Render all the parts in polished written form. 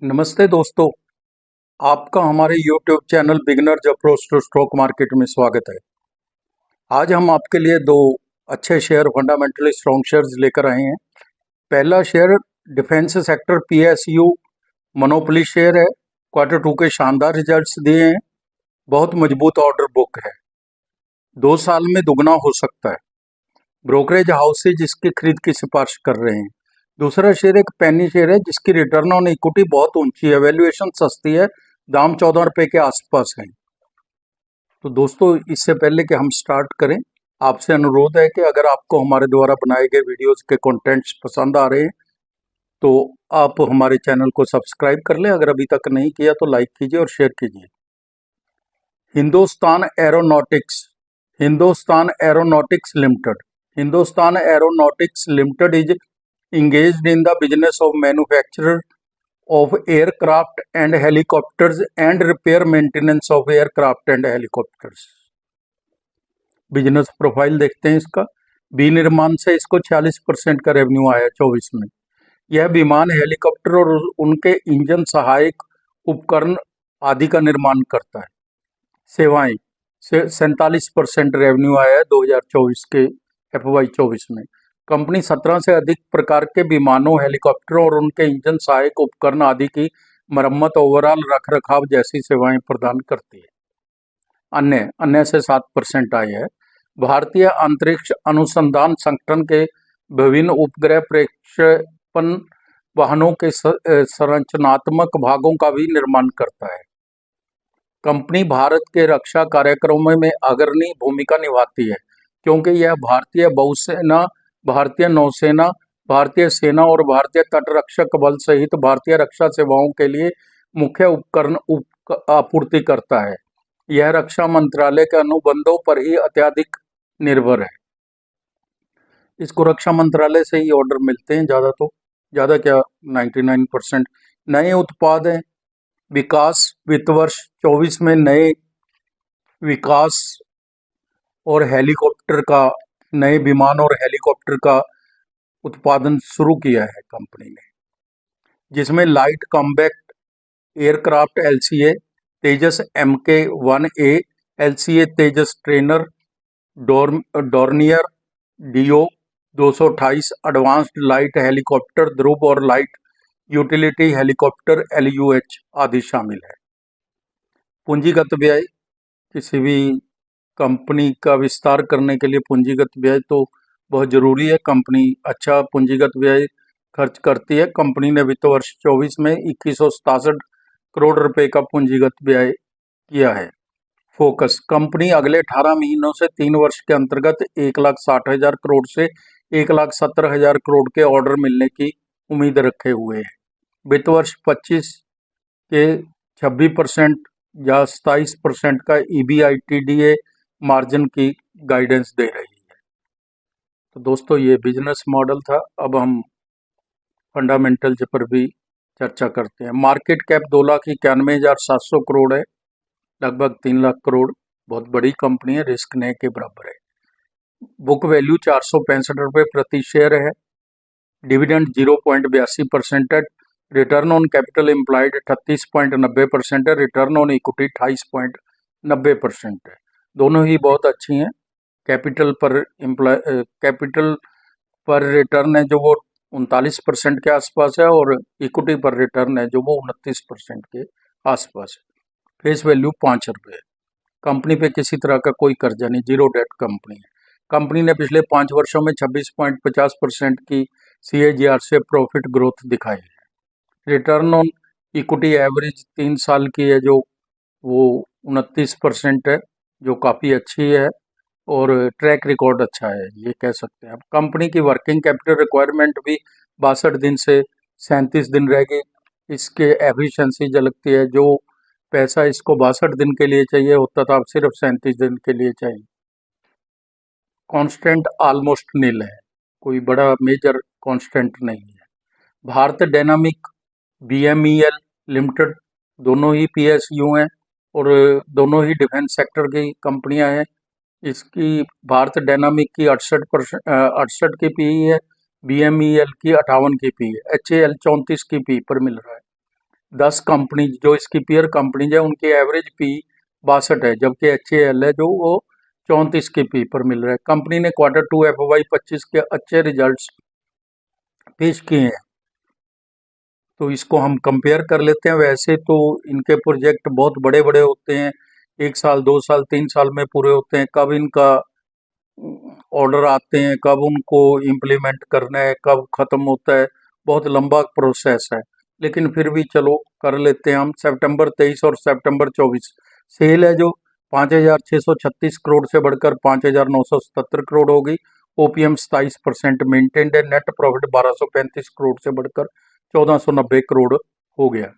नमस्ते दोस्तों, आपका हमारे YouTube channel beginners approach to stock market में स्वागत है। आज हम आपके लिए दो अच्छे शेयर फंडामेंटली स्ट्रॉन्ग शेयर्स लेकर आए हैं। पहला share defence sector PSU monopoly share है। Q2 के शानदार रिजल्ट्स दिए हैं। बहुत मजबूत ऑर्डर बुक है। 2 साल में दुगना हो सकता है। ब्रोकरेज हाउसेज इसकी खरीद की सिफारिश कर रहे हैं। दूसरा शेयर एक पेनी शेयर है जिसकी रिटर्न ऑन इक्विटी बहुत ऊंची है, वैल्यूएशन सस्ती है, दाम 14 रुपए के आसपास है। तो दोस्तों, इससे पहले कि हम स्टार्ट करें, आपसे अनुरोध है कि अगर आपको हमारे द्वारा बनाए गए वीडियोस के कंटेंट्स पसंद आ रहे हैं तो आप हमारे चैनल को सब्सक्राइब कर लें। अगर अभी तक नहीं किया तो लाइक कीजिए और शेयर कीजिए। Hindustan aeronautics limited is engaged in the business of manufacture of aircraft and helicopters and repair maintenance of aircraft and helicopters। Business profile देखते हैं इसका। विनिर्माण से इसको 46% का रेवेन्यू आया 24 में। यह विमान, हेलीकॉप्टर और उनके इंजन, सहायक उपकरण आदि का निर्माण करता है। सेवाएं से 47% रेवेन्यू आया है 2024 के FY 24 में। कंपनी 17 से अधिक प्रकार के विमानों, हेलीकॉप्टरों और उनके इंजन, सहायक उपकरण आदि की मरम्मत, ओवरऑल रखरखाव जैसी सेवाएं प्रदान करती है। अन्य से 7% आए है। भारतीय अंतरिक्ष अनुसंधान संगठन के विभिन्न उपग्रह प्रक्षेपण वाहनों के संरचनात्मक भागों का भी निर्माण करता है। कंपनी भारत के रक्षा कार्यक्रमों में अग्रणी भूमिका निभाती है क्योंकि यह भारतीय वायुसेना, भारतीय नौसेना, भारतीय सेना और भारतीय तटरक्षक बल सहित भारतीय रक्षा सेवाओं के लिए मुख्य उपकरण आपूर्ति करता है। यह रक्षा मंत्रालय के अनुबंधों पर ही अत्यधिक निर्भर है। इसको रक्षा मंत्रालय से ही ऑर्डर मिलते हैं, ज़्यादा क्या 99%। नए उत्पाद हैं। विकास वित्त वर्ष 24 में नए विकास और नए विमान और हेलीकॉप्टर का उत्पादन शुरू किया है कंपनी ने, जिसमें light combat aircraft LCA Tejas Mk-1A, LCA Tejas trainer, Dornier DO 228, advanced light helicopter Dhruv और लाइट यूटिलिटी हेलीकॉप्टर LUH आदि शामिल है। पूंजीगत व्यय, किसी भी कंपनी का विस्तार करने के लिए पूंजीगत व्यय तो बहुत जरूरी है। कंपनी अच्छा पूंजीगत व्यय खर्च करती है। कंपनी ने वित्त वर्ष 24 में 2167 करोड़ रुपए का पूंजीगत व्यय किया है। फोकस, कंपनी अगले 18 महीनों से 3 वर्ष के अंतर्गत 1,60,000 करोड़ से 1,70,000 करोड़ के ऑर्डर मिलने की उम्मीद रखे हुए है। वित्त वर्ष 25 के 26% या 27% का EBITDA मार्जिन की गाइडेंस दे रही है। तो दोस्तों, ये बिजनेस मॉडल था। अब हम फंडामेंटल्स पर भी चर्चा करते हैं। मार्केट कैप 2,91,700 करोड़ है, लगभग 3 लाख करोड़। बहुत बड़ी कंपनी है, रिस्क ने के बराबर है। बुक वैल्यू 465 रुपये प्रति शेयर है। डिविडेंड 0.82% है। रिटर्न ऑन कैपिटल एम्प्लॉयड 38.90% है। रिटर्न ऑन इक्विटी 28.90% है। दोनों ही बहुत अच्छी हैं। कैपिटल पर रिटर्न है जो वो 39% के आसपास है और इक्विटी पर रिटर्न है जो वो 29% के आसपास है। फेस वैल्यू 5 रुपये। कंपनी पे किसी तरह का कोई कर्जा नहीं, जीरो डेट कंपनी है। कंपनी ने पिछले 5 वर्षों में 26.50% की CAGR से प्रॉफिट ग्रोथ दिखाई है। रिटर्न ऑन इक्विटी एवरेज 3 साल की है जो वो 29% है, जो काफ़ी अच्छी है और ट्रैक रिकॉर्ड अच्छा है, ये कह सकते हैं। अब कंपनी की वर्किंग कैपिटल रिक्वायरमेंट भी 62 दिन से 37 दिन रहेगी। इसके एफिशिएंसी झलकती है। जो पैसा इसको 62 दिन के लिए चाहिए होता था, अब सिर्फ 37 दिन के लिए चाहिए। कांस्टेंट ऑलमोस्ट नील है, कोई बड़ा मेजर कांस्टेंट नहीं है। भारत डायनामिक BMEL लिमिटेड दोनों ही PSU हैं और दोनों ही डिफेंस सेक्टर की कंपनियां हैं। इसकी भारत डायनामिक की 68 की PE है, BMEL की 58 की PE है, HAL 34 की PE पर मिल रहा है। 10 कंपनी जो इसकी पीयर कंपनीज है उनकी एवरेज पी 62 है, जबकि HAL है जो वो 34 के पी पर मिल रहा है। कंपनी ने Q2 FY25 के अच्छे रिजल्ट्स पेश किए हैं, तो इसको हम कंपेयर कर लेते हैं। वैसे तो इनके प्रोजेक्ट बहुत बड़े बड़े होते हैं, 1 साल 2 साल 3 साल में पूरे होते हैं। कब इनका ऑर्डर आते हैं, कब उनको इम्प्लीमेंट करना है, कब ख़त्म होता है, बहुत लंबा प्रोसेस है। लेकिन फिर भी चलो कर लेते हैं हम। सितंबर 23 और सितंबर 24 सेल है जो 5,636 करोड़ से बढ़कर 5,977 करोड़ हो गई। ओपीएम 27% मेंटेन्ड है। नेट प्रॉफिट 1,235 करोड़ से बढ़कर 1,490 करोड़ हो गया।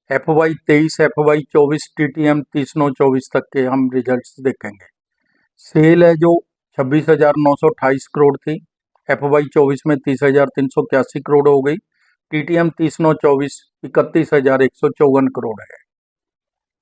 FY23 FY24 TTM 30/9/24 तक के हम रिजल्ट्स देखेंगे। सेल है जो 26,928 करोड़ थी, FY24 में 30,381 करोड़ हो गई। TTM 30/9/24 31,154 करोड़ है।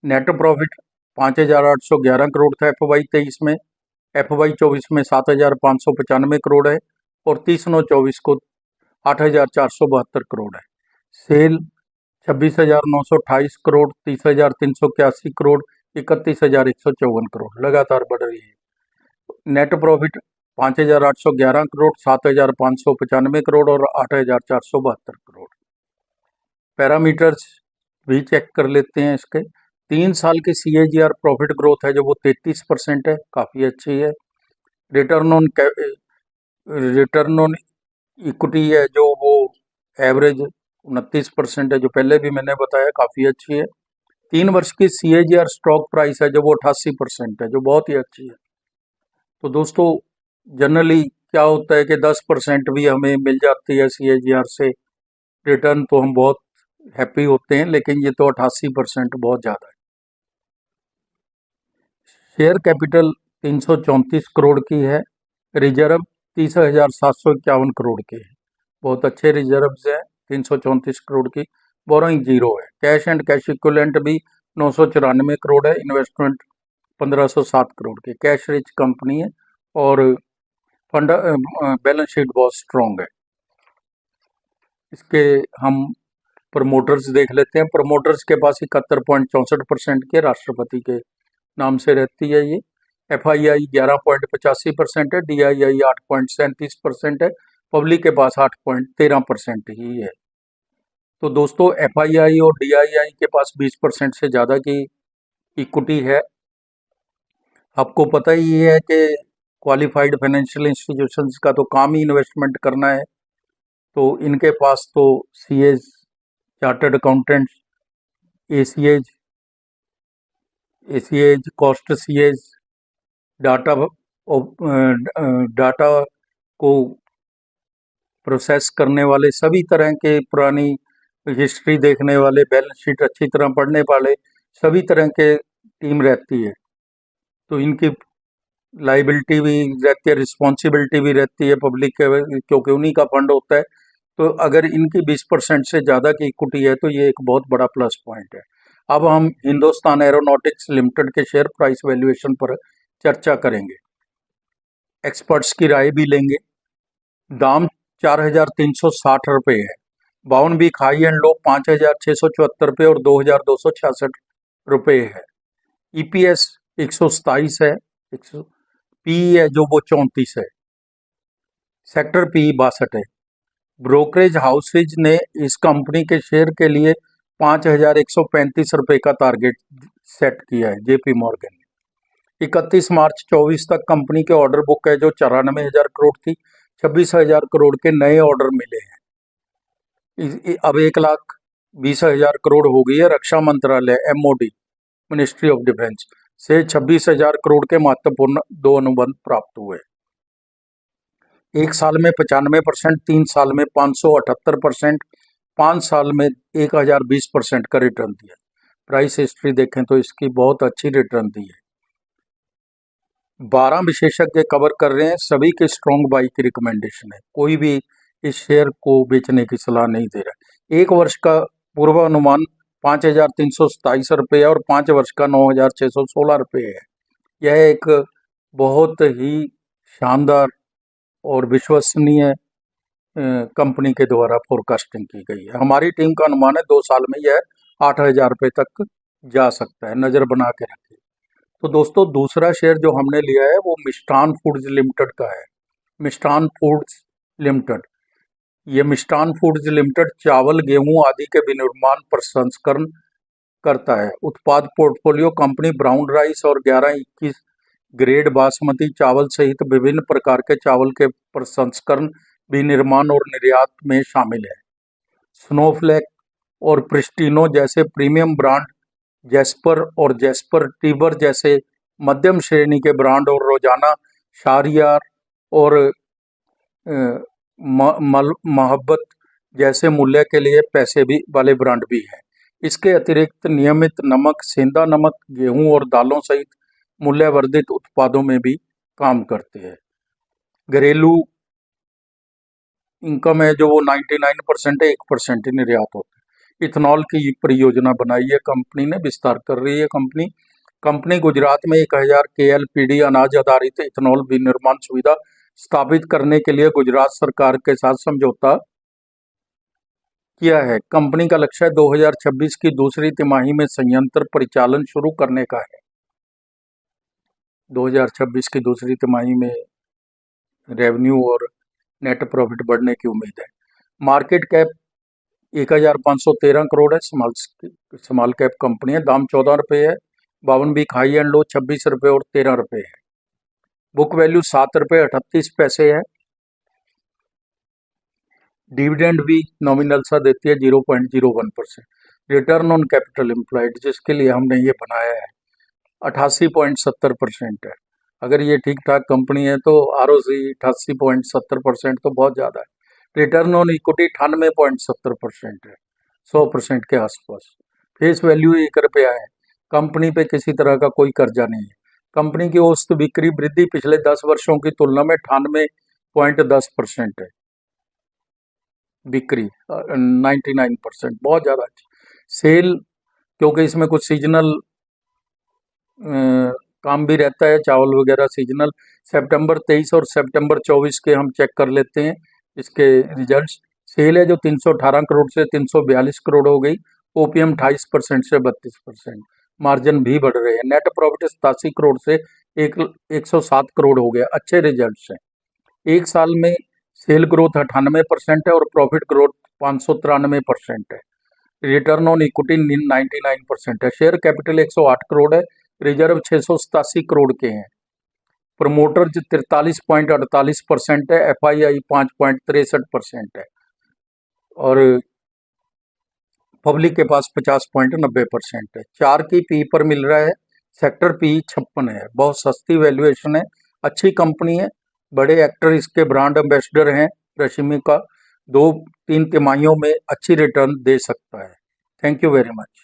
नेट प्रॉफिट 5,811 करोड़ था FY23 में, FY24 में 7,595 करोड़ है और 30/9/24 को 8,472 करोड़ है। सेल 26,928 करोड़, 30,381 करोड़, 31,154 करोड़ लगातार बढ़ रही है। नेट प्रॉफिट 5,811 करोड़, 7,595 करोड़ और 8,472 करोड़। पैरामीटर्स भी चेक कर लेते हैं इसके। 3 साल की CAGR प्रॉफिट ग्रोथ है जो वो 33% है, काफ़ी अच्छी है। रिटर्न ऑन इक्विटी है जो वो एवरेज 29% है, जो पहले भी मैंने बताया, काफ़ी अच्छी है। 3 वर्ष की CAGR स्टॉक प्राइस है जो वो 88% है, जो बहुत ही अच्छी है। तो दोस्तों जनरली क्या होता है कि 10% भी हमें मिल जाती है CAGR से रिटर्न, तो हम बहुत हैप्पी होते हैं, लेकिन ये तो 88% बहुत ज़्यादा है। शेयर कैपिटल 334 करोड़ की है। रिजर्व 30,751 करोड़ के है, बहुत अच्छे रिजर्व्स हैं 334 करोड़ की। बोरोइंग जीरो है। कैश एंड कैश इक्विवेलेंट भी 994 करोड़ है। इन्वेस्टमेंट 1,507 करोड़ की। कैश रिच कंपनी है और फंड बैलेंस शीट बहुत स्ट्रॉन्ग है। इसके हम प्रमोटर्स देख लेते हैं। प्रमोटर्स के पास 71.64% के राष्ट्रपति के नाम से रहती है ये। FII 11.85% है। DII 8.37% है। पब्लिक के पास 8.13% ही है। तो दोस्तों FII और DII के पास 20% से ज़्यादा की इक्विटी है। आपको पता ही है कि क्वालिफाइड फाइनेंशियल इंस्टीट्यूशंस का तो काम ही इन्वेस्टमेंट करना है, तो इनके पास तो CAs, chartered accountants, ACAs, cost CAs, data को प्रोसेस करने वाले, सभी तरह के पुरानी हिस्ट्री देखने वाले, बैलेंस शीट अच्छी तरह पढ़ने वाले, सभी तरह के टीम रहती है। तो इनकी लाइबिलिटी भी रहती है, रिस्पॉन्सिबिलिटी भी रहती है पब्लिक के, क्योंकि उन्हीं का फंड होता है। तो अगर इनकी 20% से ज़्यादा की इक्विटी है तो ये एक बहुत बड़ा प्लस पॉइंट है। अब हम हिंदुस्तान एरोनॉटिक्स लिमिटेड के शेयर प्राइस वैल्यूएशन पर चर्चा करेंगे, एक्सपर्ट्स की राय भी लेंगे। दाम 4,360 रुपये है। 52 वीक हाई एंड लो 5,674 रुपये और 2,266 रुपये है। EPS 127 है। PE है जो वो 34 है। सेक्टर PE 62 है। ब्रोकरेज हाउसेज ने इस कंपनी के शेयर के लिए 5,135 रुपये का टारगेट सेट किया है। JP मॉर्गन ने 31 मार्च 24 तक कंपनी के ऑर्डर बुक है जो 94,000 करोड़ थी। 26,000 करोड़ के नए ऑर्डर मिले हैं। अब 1,20,000 करोड़ हो गई है। रक्षा मंत्रालय MOD मिनिस्ट्री ऑफ डिफेंस से 26,000 करोड़ के महत्वपूर्ण 2 अनुबंध प्राप्त हुए। 1 साल में 95%, 3 साल में 578%, 5 साल में 1,020% का रिटर्न दिया। प्राइस हिस्ट्री देखें तो इसकी बहुत अच्छी रिटर्न दी है। 12 विशेषज्ञ कवर कर रहे हैं, सभी के स्ट्रॉन्ग बाई की रिकमेंडेशन है। कोई भी इस शेयर को बेचने की सलाह नहीं दे रहा। 1 वर्ष का पूर्वानुमान 5,327 रुपये और 5 वर्ष का 9,616 रुपये है। यह एक बहुत ही शानदार और विश्वसनीय कंपनी के द्वारा फोरकास्टिंग की गई है। हमारी टीम का अनुमान है 2 साल में यह 8,000 रुपये तक जा सकता है, नज़र बना के रखिए। तो दोस्तों दूसरा शेयर जो हमने लिया है वो मिष्ठान फूड्स लिमिटेड का है। मिष्ठान फूड्स लिमिटेड, ये मिष्ठान फूड्स लिमिटेड चावल, गेहूं आदि के विनिर्माण प्रसंस्करण करता है। उत्पाद पोर्टफोलियो कंपनी ब्राउन राइस और 11-21 ग्रेड बासमती चावल सहित विभिन्न प्रकार के चावल के प्रसंस्करण, विनिर्माण और निर्यात में शामिल है। स्नोफ्लेक और प्रिस्टिनो जैसे प्रीमियम ब्रांड, जैस्पर और जैस्पर टीबर जैसे मध्यम श्रेणी के ब्रांड और रोजाना शाहरियार और मोहब्बत जैसे मूल्य के लिए पैसे भी वाले ब्रांड भी हैं। इसके अतिरिक्त नियमित नमक, सेंधा नमक, गेहूं और दालों सहित मूल्यवर्धित उत्पादों में भी काम करते हैं। घरेलू इनकम है जो वो 99% है, 1% ही निर्यात होता है। इथेनॉल की परियोजना बनाई है कंपनी ने, विस्तार कर रही है कंपनी गुजरात में 1000 KLPD अनाज आधारित इथेनॉल विनिर्माण सुविधा स्थापित करने के लिए गुजरात सरकार के साथ समझौता किया है। कंपनी का लक्ष्य 2026 की दूसरी तिमाही में संयंत्र परिचालन शुरू करने का है। 2026 की दूसरी तिमाही में रेवेन्यू और नेट प्रॉफिट बढ़ने की उम्मीद है। मार्केट कैप 1513 करोड़ है। स्मॉल कैप कंपनी है। दाम 14 रुपये है। 52 वीक हाई एंड लो 26 रुपये और 13 रुपये है। बुक वैल्यू 7 रुपये 38 पैसे है। डिविडेंड भी नॉमिनल सा देती है 0.01%। रिटर्न ऑन कैपिटल एम्प्लॉयड जिसके लिए हमने ये बनाया है 88.70% है। अगर ये ठीक ठाक कंपनी है तो ROC 88.70% तो बहुत ज़्यादा है। रिटर्न ऑन इक्विटी 98.70% है, 100% के आसपास। फेस वैल्यू 1 रुपया है। कंपनी पे किसी तरह का कोई कर्जा नहीं है। कंपनी की औसत बिक्री वृद्धि पिछले 10 वर्षों की तुलना में 98.10% है। बिक्री 99%, बहुत ज़्यादा अच्छी। सेल, क्योंकि इसमें कुछ सीजनल काम भी रहता है, चावल वगैरह सीजनल। सितंबर 23 और सितंबर 24 के हम चेक कर लेते हैं इसके रिजल्ट्स। सेल है जो 318 करोड़ से 342 करोड़ हो गई। OPM 28% से 32%। मार्जिन भी बढ़ रहे हैं। नेट प्रॉफिट 87 करोड़ से 107 करोड़ हो गया। अच्छे रिजल्ट्स हैं। एक साल में सेल ग्रोथ 98% है और प्रॉफिट ग्रोथ 593% है। रिटर्न ऑन इक्विटी 99% है। शेयर कैपिटल 108 करोड़ है। रिजर्व 687 करोड़ के हैं। प्रमोटर 43.48% है। FII 5.63% है और पब्लिक के पास 50.90% है। 4 की पी पर मिल रहा है। सेक्टर पी 56 है। बहुत सस्ती वैल्यूएशन है। अच्छी कंपनी है। बड़े एक्टर इसके ब्रांड एम्बेसडर हैं। रश्मि का 2-3 तिमाहियों में अच्छी रिटर्न दे सकता है। Thank you very much.